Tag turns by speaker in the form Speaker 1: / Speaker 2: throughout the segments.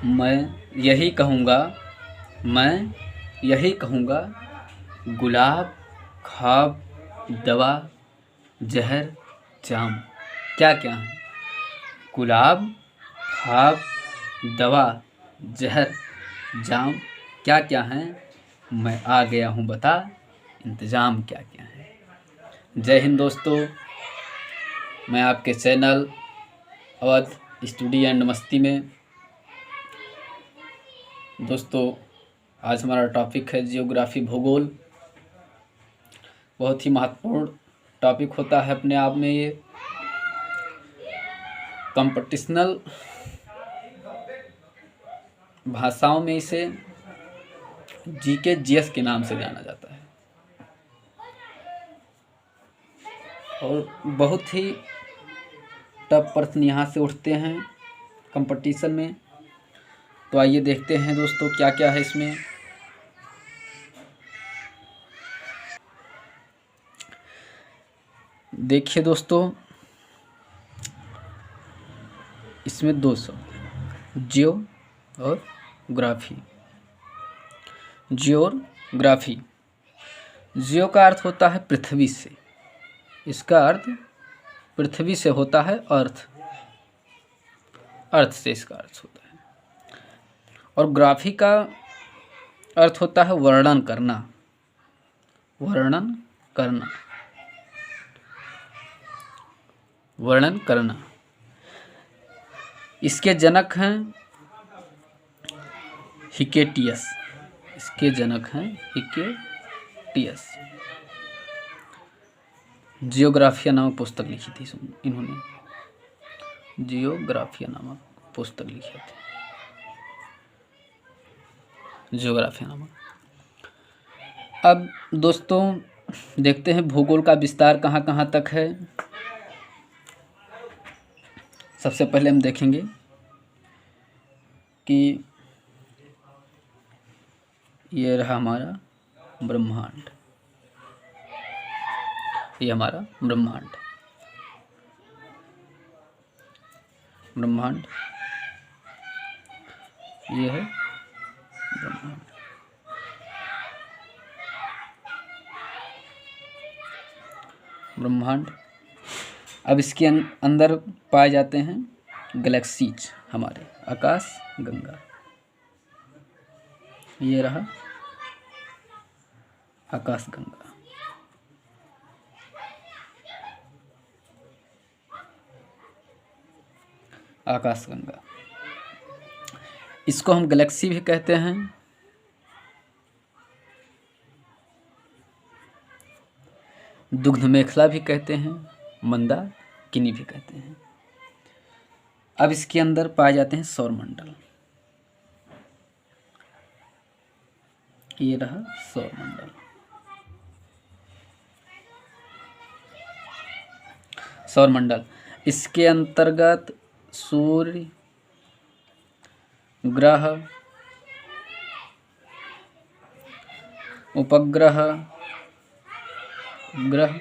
Speaker 1: मैं यही कहूँगा मैं यही कहूँगा, गुलाब ख्वाब दवा जहर जाम क्या क्या है? गुलाब ख्वाब दवा जहर जाम क्या क्या है? मैं आ गया हूँ बता, इंतज़ाम क्या क्या है? जय हिंद दोस्तों, मैं आपके चैनल अवध स्टडी एंड मस्ती में। दोस्तों, आज हमारा टॉपिक है जियोग्राफी, भूगोल। बहुत ही महत्वपूर्ण टॉपिक होता है अपने आप में। ये कॉम्पिटिशनल भाषाओं में इसे जीके जीएस के नाम से जाना जाता है और बहुत ही टफ प्रश्न यहाँ से उठते हैं कंपटीशन में। तो आइए देखते हैं दोस्तों क्या क्या है इसमें। देखिए दोस्तों, इसमें दो शब्द, जियो और ग्राफी। जियोग्राफी, जियो का अर्थ होता है पृथ्वी से, इसका अर्थ पृथ्वी से होता है, अर्थ से इसका अर्थ होता है। और ग्राफी का अर्थ होता है वर्णन करना, वर्णन करना, वर्णन करना। इसके जनक हैं हिकेटियस, इसके जनक हैं हिकेटियस। जियोग्राफिया नामक पुस्तक लिखी थी इन्होंने, जियोग्राफिया नामक पुस्तक लिखी थी, जियोग्राफिया नामक। अब दोस्तों देखते हैं भूगोल का विस्तार कहाँ कहाँ तक है। सबसे पहले हम देखेंगे कि ये रहा हमारा ब्रह्मांड, ये हमारा ब्रह्मांड, ब्रह्मांड ये है ब्रह्मांड। ब्रह्मांड, अब इसके अंदर पाए जाते हैं गैलेक्सीज, हमारे आकाश गंगा। ये रहा आकाश गंगा। आकाश गंगा, इसको हम गैलेक्सी भी कहते हैं, दुग्ध मेखला भी कहते हैं, मंदाकिनी भी कहते हैं। अब इसके अंदर पाए जाते हैं सौरमंडल। ये रहा सौरमंडल। सौरमंडल, इसके अंतर्गत सूर्य, ग्रह, उपग्रह, ग्रह,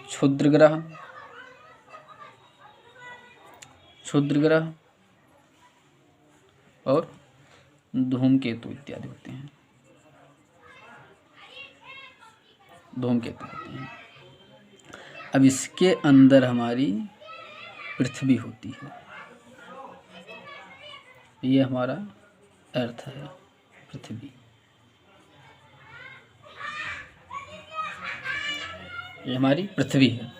Speaker 1: क्षुद्र ग्रह, और धूमकेतु इत्यादि होते हैं, धूमकेतु होते हैं। अब इसके अंदर हमारी पृथ्वी होती है, ये हमारा अर्थ है, पृथ्वी। ये हमारी पृथ्वी है।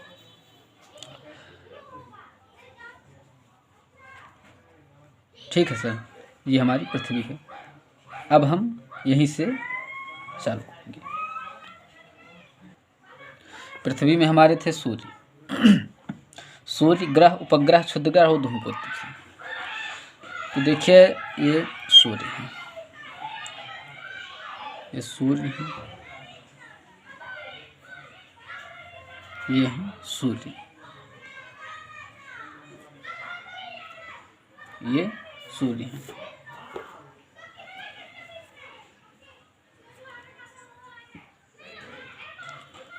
Speaker 1: ठीक है सर, ये हमारी पृथ्वी है। अब हम यहीं से चालू करेंगे। पृथ्वी में हमारे थे सूर्य, सूर्य, ग्रह, उपग्रह, क्षुद्र ग्रह और धूमकेतु। तो देखिए ये सूर्य है, ये सूर्य है, ये है सूर्य, ये सूर्य है।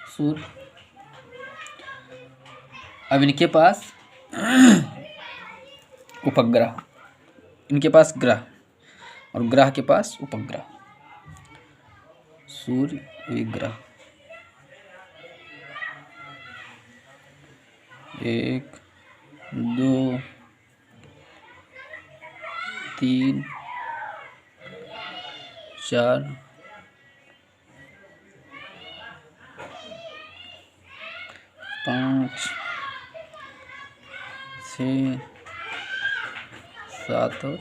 Speaker 1: सूर्य, अब इनके पास उपग्रह, इनके पास ग्रह और ग्रह के पास उपग्रह। सूर्य विग्रह 1 2 3 4 5 6 7 और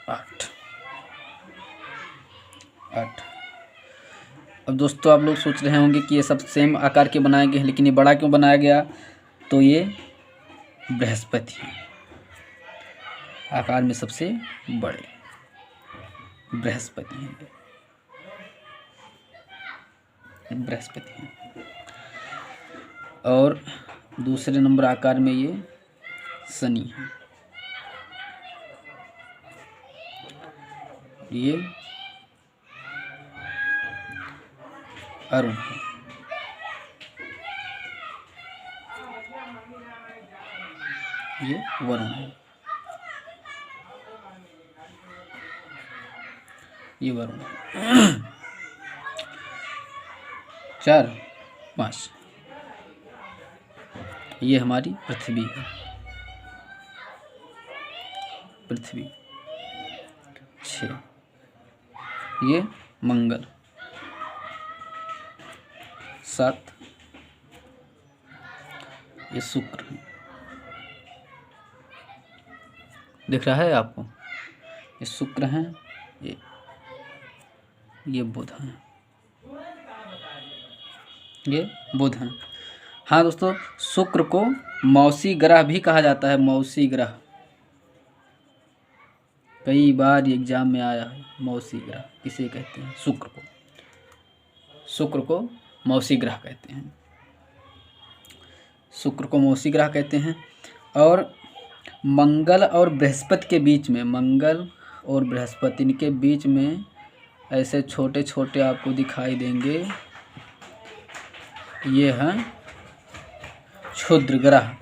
Speaker 1: 8। अब दोस्तों आप लोग सोच रहे होंगे कि ये सब सेम आकार के बनाए गए हैं, लेकिन ये बड़ा क्यों बनाया गया? तो ये बृहस्पति है, आकार में सबसे बड़े बृहस्पति हैं, बृहस्पति हैं। और दूसरे नंबर आकार में ये शनि है, ये अरुण है, ये वरुण है, ये वरुण है। 4 5 ये हमारी पृथ्वी है, पृथ्वी। 6 ये मंगल। 7 ये शुक्र है, दिख रहा है आपको? ये शुक्र हैं, ये बुध हैं, ये बुध हैं। हाँ दोस्तों, शुक्र को मौसी ग्रह भी कहा जाता है, मौसी ग्रह। कई बार एग्जाम में आया है, मौसी ग्रह किसे कहते हैं? शुक्र को, शुक्र को मौसी ग्रह कहते हैं, शुक्र को मौसी ग्रह कहते हैं। और मंगल और बृहस्पति के बीच में, मंगल और बृहस्पति इनके बीच में ऐसे छोटे छोटे आपको दिखाई देंगे, ये हैं क्षुद्र ग्रह,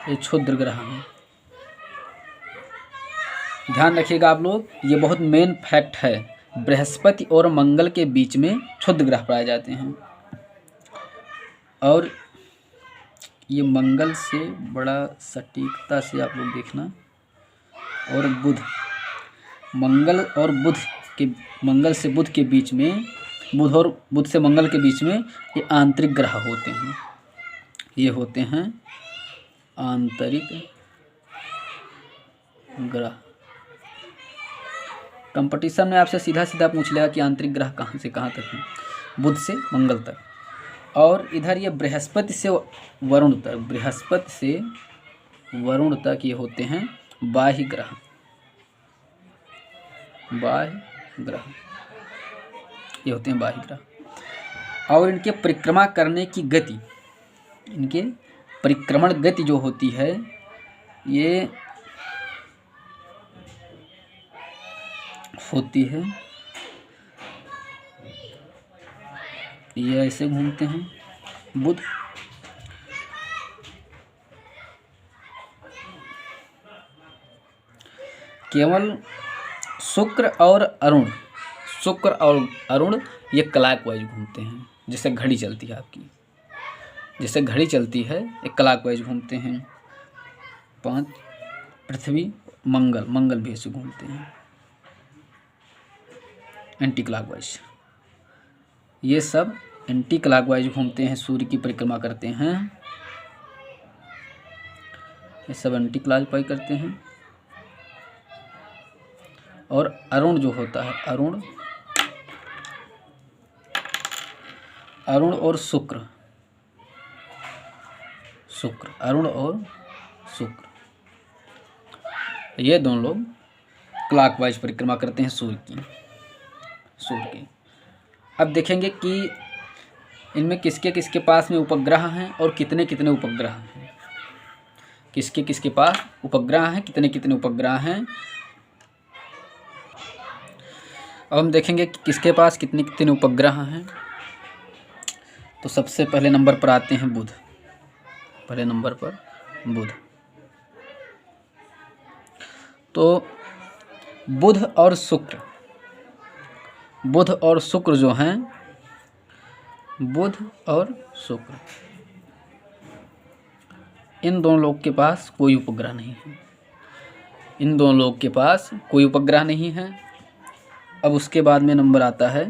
Speaker 1: ये क्षुद्र ग्रह हैं। ध्यान रखिएगा आप लोग, ये बहुत मेन फैक्ट है। बृहस्पति और मंगल के बीच में क्षुद्र ग्रह पाए जाते हैं, और ये मंगल से बड़ा सटीकता से आप लोग देखना। और बुध, मंगल और बुध के, मंगल से बुध के बीच में, बुध और बुध से मंगल के बीच में ये आंतरिक ग्रह होते हैं, ये होते हैं आंतरिक ग्रह। कंपटीशन में आपसे सीधा सीधा पूछ लेगा कि आंतरिक ग्रह कहाँ से कहाँ तक है, बुध से मंगल तक। और इधर ये बृहस्पति से वरुण तक, बृहस्पति से वरुण तक ये होते हैं बाह्य ग्रह, बाह्य ग्रह, ये होते हैं बाह्य ग्रह। और इनके परिक्रमा करने की गति, इनके परिक्रमण गति जो होती है, ये होती है, ये ऐसे घूमते हैं बुध, केवल शुक्र और अरुण, शुक्र और अरुण ये क्लॉकवाइज घूमते हैं, जैसे घड़ी चलती है आपकी, जैसे घड़ी चलती है ये क्लॉकवाइज घूमते हैं। 5 पृथ्वी, मंगल, मंगल भी ऐसे घूमते हैं एंटी क्लॉकवाइज, ये सब एंटी क्लॉकवाइज घूमते हैं, सूर्य की परिक्रमा करते हैं, ये सब एंटी क्लॉकवाइज करते हैं। और अरुण जो होता है, अरुण, अरुण और शुक्र, शुक्र, अरुण और शुक्र, ये दोनों लोग क्लॉकवाइज परिक्रमा करते हैं सूर्य की, सूर्य की। अब देखेंगे कि इनमें किसके किसके पास में उपग्रह हैं और कितने कितने उपग्रह हैं, किसके किसके पास उपग्रह हैं, कितने कितने उपग्रह हैं। अब हम देखेंगे कि किसके पास कितने कितने उपग्रह हैं। तो सबसे पहले नंबर पर आते हैं बुध, पहले नंबर पर बुध। तो बुध और शुक्र जो हैं, बुध और शुक्र, इन दोनों लोग के पास कोई उपग्रह नहीं है। इन दोनों लोग के पास कोई उपग्रह नहीं है। अब उसके बाद में नंबर आता है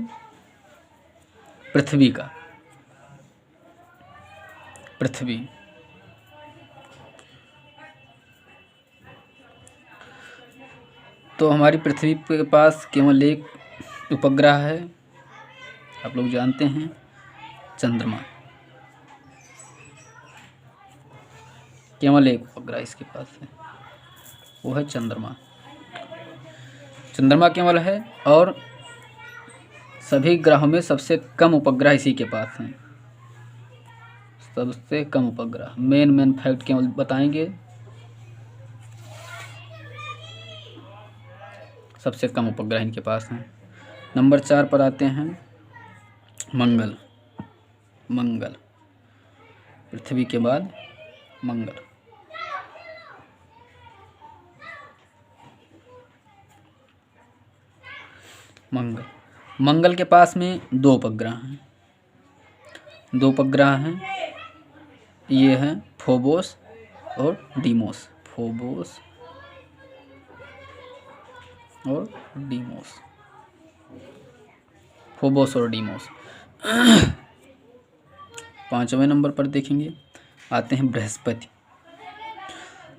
Speaker 1: पृथ्वी का। पृथ्वी, तो हमारी पृथ्वी के पास केवल एक उपग्रह है, आप लोग जानते हैं, चंद्रमा। केवल एक उपग्रह इसके पास है, वो है चंद्रमा। चंद्रमा केवल है और सभी ग्रहों में सबसे कम उपग्रह इसी के पास हैं। सबसे कम उपग्रह, मेन फैक्ट केवल बताएंगे। सबसे कम उपग्रह इनके पास हैं। नंबर 4 पर आते हैं मंगल। मंगल, पृथ्वी के बाद मंगल। मंगल के पास में 2 उपग्रह हैं। 2 उपग्रह हैं, ये हैं फोबोस और डीमोस। फोबोस और डीमोस। फोबोस और डीमोस। 5वें नंबर पर देखेंगे, आते हैं बृहस्पति।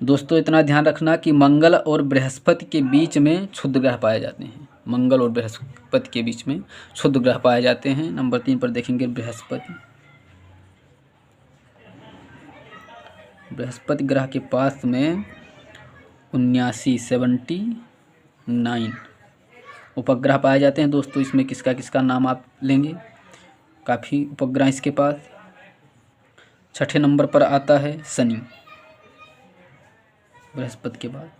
Speaker 1: दोस्तों इतना ध्यान रखना कि मंगल और बृहस्पति के बीच में क्षुद्र ग्रह पाए जाते हैं। मंगल और बृहस्पति के बीच में क्षुद्र ग्रह पाए जाते हैं। नंबर 3 पर देखेंगे बृहस्पति। बृहस्पति ग्रह के पास में 79 उपग्रह पाए जाते हैं। दोस्तों इसमें किसका किसका नाम आप लेंगे, काफ़ी उपग्रह इसके पास। 6ठे नंबर पर आता है शनि। बृहस्पति के बाद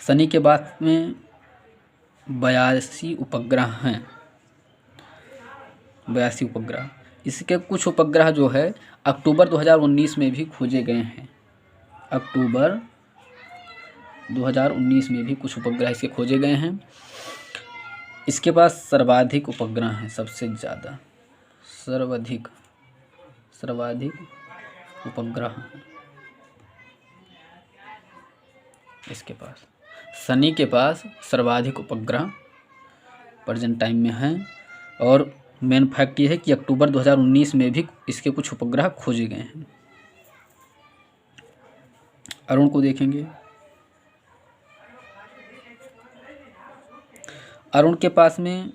Speaker 1: शनि के बाद में 82 उपग्रह हैं। 82 उपग्रह। इसके कुछ उपग्रह जो है अक्टूबर 2019 में भी खोजे गए हैं। अक्टूबर 2019 में भी कुछ उपग्रह इसके खोजे गए हैं। इसके पास सर्वाधिक उपग्रह हैं, सबसे ज़्यादा सर्वाधिक उपग्रह हैं इसके पास। शनि के पास सर्वाधिक उपग्रह प्रेजेंट टाइम में हैं। और मेन फैक्ट ये है कि अक्टूबर 2019 में भी इसके कुछ उपग्रह खोजे गए हैं। अरुण को देखेंगे। अरुण के पास में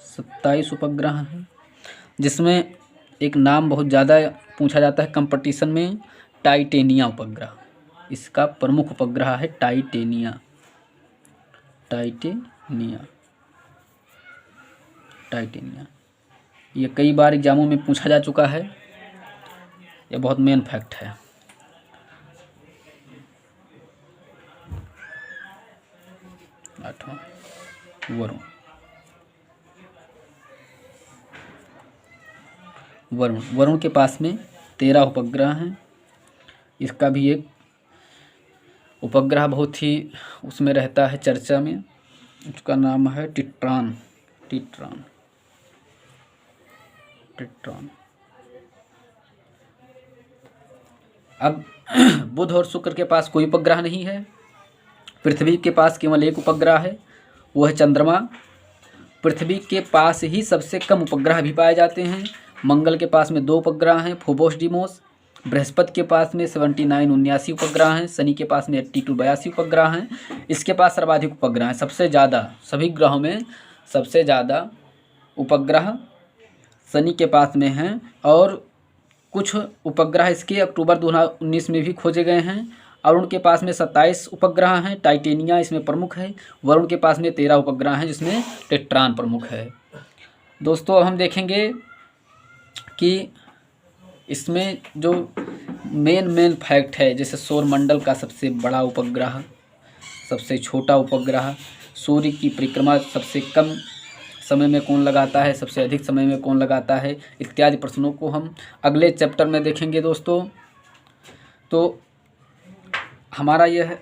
Speaker 1: 27 उपग्रह हैं, जिसमें एक नाम बहुत ज़्यादा पूछा जाता है कंपटीशन में, टाइटेनिया उपग्रह। इसका प्रमुख उपग्रह है टाइटेनिया। ये कई बार एग्जामों में पूछा जा चुका है, ये बहुत मेन फैक्ट है। आठवां वरुण के पास में 13 उपग्रह हैं। इसका भी एक उपग्रह बहुत ही उसमें रहता है चर्चा में, उसका नाम है टिट्रान। अब बुध और शुक्र के पास कोई उपग्रह नहीं है। पृथ्वी के पास केवल एक उपग्रह है, वो है चंद्रमा। पृथ्वी के पास ही सबसे कम उपग्रह भी पाए जाते हैं। मंगल के पास में 2 उपग्रह हैं, फोबोस डीमोस। बृहस्पति के पास में 79 उपग्रह हैं। शनि के पास में 82 उपग्रह हैं। इसके पास सर्वाधिक उपग्रह हैं। सबसे ज़्यादा सभी ग्रहों में सबसे ज़्यादा उपग्रह शनि के पास में हैं। और कुछ उपग्रह इसके अक्टूबर 2019 में भी खोजे गए हैं। अरुण के पास में 27 उपग्रह हैं, टाइटेनिया इसमें प्रमुख है। वरुण के पास में 13 उपग्रह हैं, जिसमें टेट्रान प्रमुख है। दोस्तों हम देखेंगे कि इसमें जो मेन फैक्ट है, जैसे सौरमंडल का सबसे बड़ा उपग्रह, सबसे छोटा उपग्रह, सूर्य की परिक्रमा सबसे कम समय में कौन लगाता है, सबसे अधिक समय में कौन लगाता है, इत्यादि प्रश्नों को हम अगले चैप्टर में देखेंगे दोस्तों। तो हमारा यह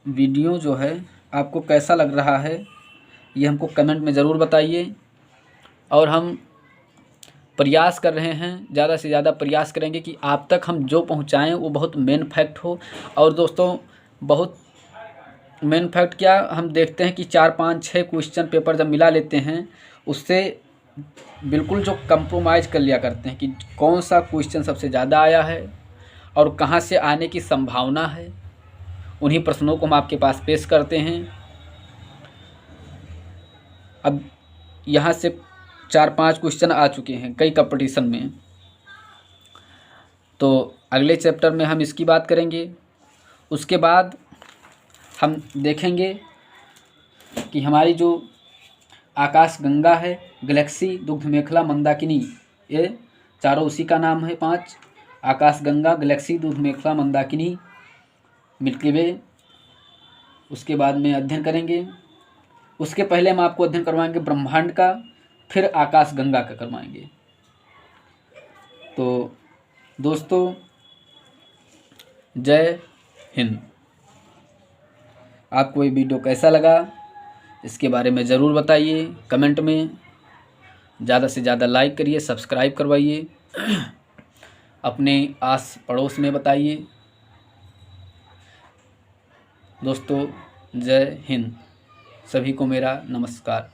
Speaker 1: वीडियो जो है आपको कैसा लग रहा है, ये हमको कमेंट में ज़रूर बताइए। और हम प्रयास कर रहे हैं, ज़्यादा से ज़्यादा प्रयास करेंगे कि आप तक हम जो पहुंचाएं वो बहुत मेन फैक्ट हो। और दोस्तों, बहुत मेन फैक्ट क्या, हम देखते हैं कि 4, 5, 6 क्वेश्चन पेपर जब मिला लेते हैं, उससे बिल्कुल जो कंप्रोमाइज़ कर लिया करते हैं कि कौन सा क्वेश्चन सबसे ज़्यादा आया है और कहाँ से आने की संभावना है, उन्हीं प्रश्नों को हम आपके पास पेश करते हैं। अब यहाँ से 4, 5 क्वेश्चन आ चुके हैं कई कंपटीशन में, तो अगले चैप्टर में हम इसकी बात करेंगे। उसके बाद हम देखेंगे कि हमारी जो आकाश गंगा है, गैलेक्सी, दुग्ध मेखला, मंदाकिनी, ये चारों उसी का नाम है 5। आकाश गंगा, गैलेक्सी, दुग्ध मेखला, मंदाकिनी, मिल्की वे। उसके बाद में अध्ययन करेंगे। उसके पहले हम आपको अध्ययन करवाएंगे ब्रह्मांड का, फिर आकाश गंगा का करवाएंगे। तो दोस्तों, जय हिंद। आपको ये वीडियो कैसा लगा इसके बारे में ज़रूर बताइए कमेंट में। ज़्यादा से ज़्यादा लाइक करिए, सब्सक्राइब करवाइए, अपने आस पड़ोस में बताइए। दोस्तों, जय हिंद। सभी को मेरा नमस्कार।